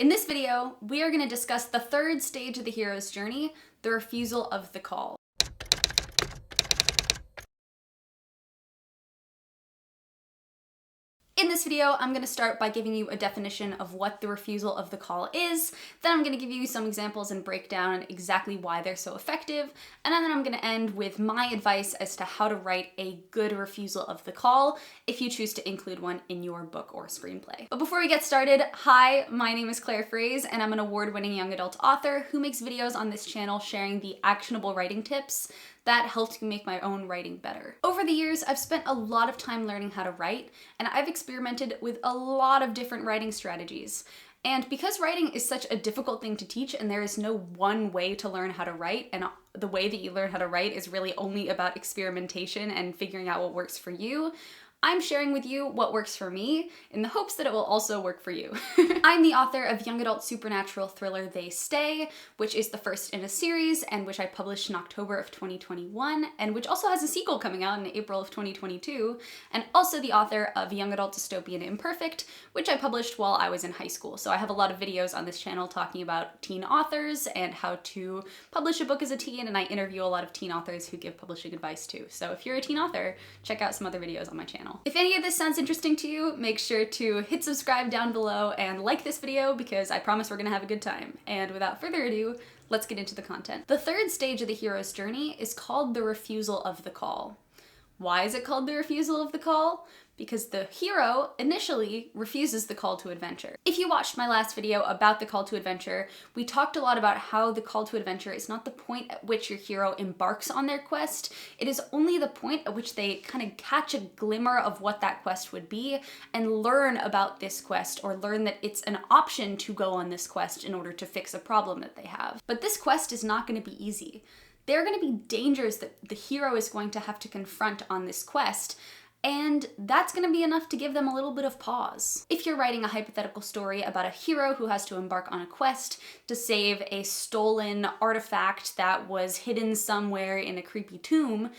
In this video, we are going to discuss the third stage of the hero's journey, the refusal of the call. In this video, I'm going to start by giving you a definition of what the refusal of the call is, then I'm going to give you some examples and break down exactly why they're so effective, and then I'm going to end with my advice as to how to write a good refusal of the call if you choose to include one in your book or screenplay. But before we get started, hi, my name is Claire Fraze, and I'm an award-winning young adult author who makes videos on this channel sharing the actionable writing tips that helped me make my own writing better. Over the years, I've spent a lot of time learning how to write, and I've experimented with a lot of different writing strategies. And because writing is such a difficult thing to teach and there is no one way to learn how to write, and the way that you learn how to write is really only about experimentation and figuring out what works for you, I'm sharing with you what works for me in the hopes that it will also work for you. I'm the author of young adult supernatural thriller They Stay, which is the first in a series and which I published in October of 2021, and which also has a sequel coming out in April of 2022, and also the author of young adult dystopian Imperfect, which I published while I was in high school. So I have a lot of videos on this channel talking about teen authors and how to publish a book as a teen, and I interview a lot of teen authors who give publishing advice too. So if you're a teen author, check out some other videos on my channel. If any of this sounds interesting to you, make sure to hit subscribe down below and like this video because I promise we're gonna have a good time. And without further ado, let's get into the content. The third stage of the hero's journey is called the refusal of the call. Why is it called the refusal of the call? Because the hero initially refuses the call to adventure. If you watched my last video about the call to adventure, we talked a lot about how the call to adventure is not the point at which your hero embarks on their quest. It is only the point at which they kind of catch a glimmer of what that quest would be and learn about this quest, or learn that it's an option to go on this quest in order to fix a problem that they have. But this quest is not going to be easy. There are going to be dangers that the hero is going to have to confront on this quest, and that's going to be enough to give them a little bit of pause. If you're writing a hypothetical story about a hero who has to embark on a quest to save a stolen artifact that was hidden somewhere in a creepy tomb,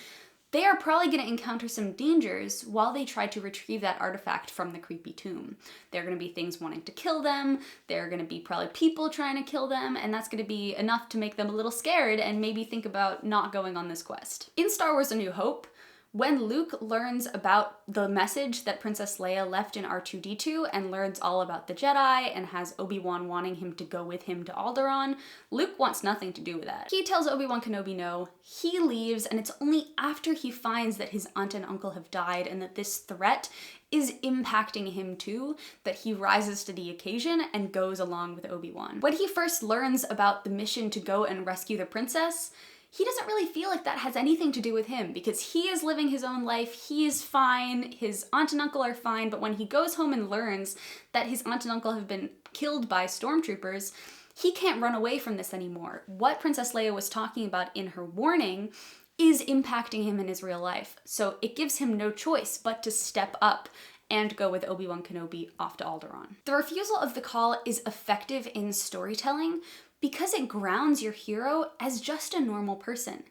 they are probably going to encounter some dangers while they try to retrieve that artifact from the creepy tomb. There are going to be things wanting to kill them, there are going to be probably people trying to kill them, and that's going to be enough to make them a little scared and maybe think about not going on this quest. In Star Wars: A New Hope, when Luke learns about the message that Princess Leia left in R2-D2 and learns all about the Jedi and has Obi-Wan wanting him to go with him to Alderaan, Luke wants nothing to do with that. He tells Obi-Wan Kenobi no, he leaves, and it's only after he finds that his aunt and uncle have died and that this threat is impacting him too, that he rises to the occasion and goes along with Obi-Wan. When he first learns about the mission to go and rescue the princess, he doesn't really feel like that has anything to do with him because he is living his own life, he is fine, his aunt and uncle are fine, but when he goes home and learns that his aunt and uncle have been killed by stormtroopers, he can't run away from this anymore. What Princess Leia was talking about in her warning is impacting him in his real life, so it gives him no choice but to step up and go with Obi-Wan Kenobi off to Alderaan. The refusal of the call is effective in storytelling because it grounds your hero as just a normal person.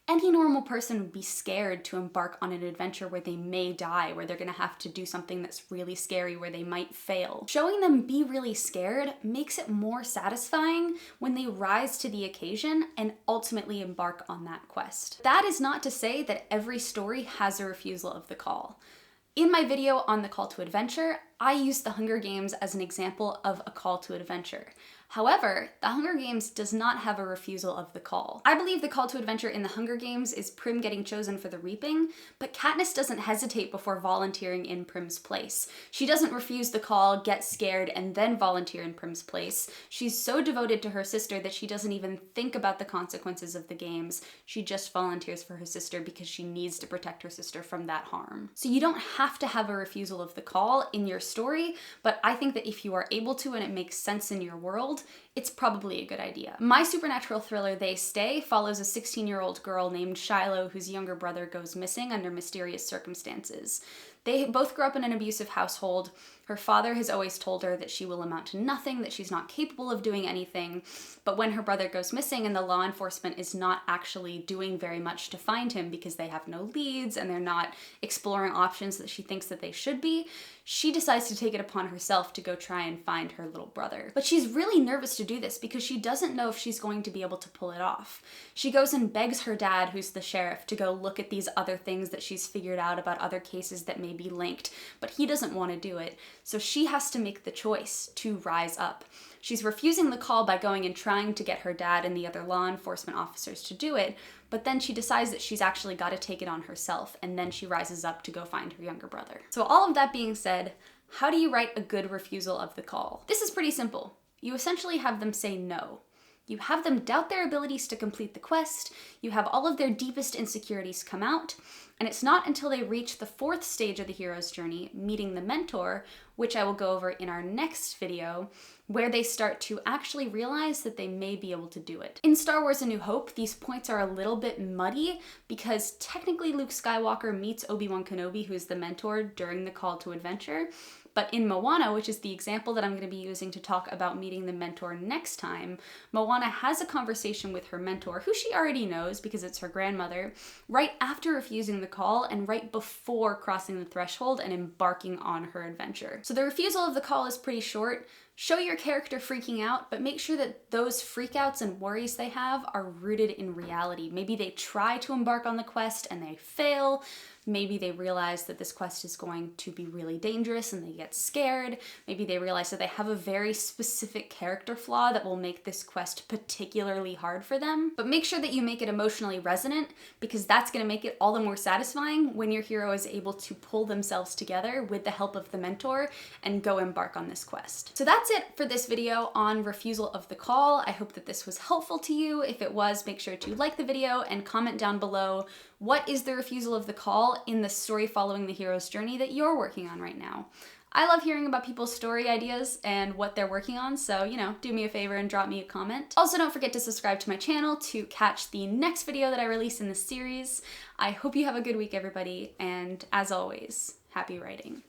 Any normal person would be scared to embark on an adventure where they may die, where they're gonna have to do something that's really scary, where they might fail. Showing them be really scared makes it more satisfying when they rise to the occasion and ultimately embark on that quest. That is not to say that every story has a refusal of the call. In my video on the call to adventure, I used The Hunger Games as an example of a call to adventure. However, The Hunger Games does not have a refusal of the call. I believe the call to adventure in The Hunger Games is Prim getting chosen for the reaping, but Katniss doesn't hesitate before volunteering in Prim's place. She doesn't refuse the call, get scared, and then volunteer in Prim's place. She's so devoted to her sister that she doesn't even think about the consequences of the games. She just volunteers for her sister because she needs to protect her sister from that harm. So you don't have to have a refusal of the call in your story, but I think that if you are able to and it makes sense in your world, it's probably a good idea. My supernatural thriller They Stay follows a 16-year-old girl named Shiloh whose younger brother goes missing under mysterious circumstances. They both grew up in an abusive household. Her father has always told her that she will amount to nothing, that she's not capable of doing anything. But when her brother goes missing and the law enforcement is not actually doing very much to find him because they have no leads and they're not exploring options that she thinks that they should be, she decides to take it upon herself to go try and find her little brother. But she's really nervous to do this because she doesn't know if she's going to be able to pull it off. She goes and begs her dad, who's the sheriff, to go look at these other things that she's figured out about other cases that may be linked, but he doesn't want to do it. So she has to make the choice to rise up. She's refusing the call by going and trying to get her dad and the other law enforcement officers to do it, but then she decides that she's actually got to take it on herself, and then she rises up to go find her younger brother. So all of that being said, how do you write a good refusal of the call? This is pretty simple. You essentially have them say no. You have them doubt their abilities to complete the quest, you have all of their deepest insecurities come out, and it's not until they reach the 4th stage of the hero's journey, meeting the mentor, which I will go over in our next video, where they start to actually realize that they may be able to do it. In Star Wars: A New Hope, these points are a little bit muddy because technically Luke Skywalker meets Obi-Wan Kenobi, who is the mentor, during the call to adventure. But in Moana, which is the example that I'm going to be using to talk about meeting the mentor next time, Moana has a conversation with her mentor, who she already knows because it's her grandmother, right after refusing the call and right before crossing the threshold and embarking on her adventure. So the refusal of the call is pretty short. Show your character freaking out, but make sure that those freakouts and worries they have are rooted in reality. Maybe they try to embark on the quest and they fail. Maybe they realize that this quest is going to be really dangerous and they get scared. Maybe they realize that they have a very specific character flaw that will make this quest particularly hard for them. But make sure that you make it emotionally resonant, because that's going to make it all the more satisfying when your hero is able to pull themselves together with the help of the mentor and go embark on this quest. So that's it for this video on refusal of the call. I hope that this was helpful to you. If it was, make sure to like the video and comment down below what is the refusal of the call in the story following the hero's journey that you're working on right now. I love hearing about people's story ideas and what they're working on, so, do me a favor and drop me a comment. Also, don't forget to subscribe to my channel to catch the next video that I release in this series. I hope you have a good week, everybody, and as always, happy writing.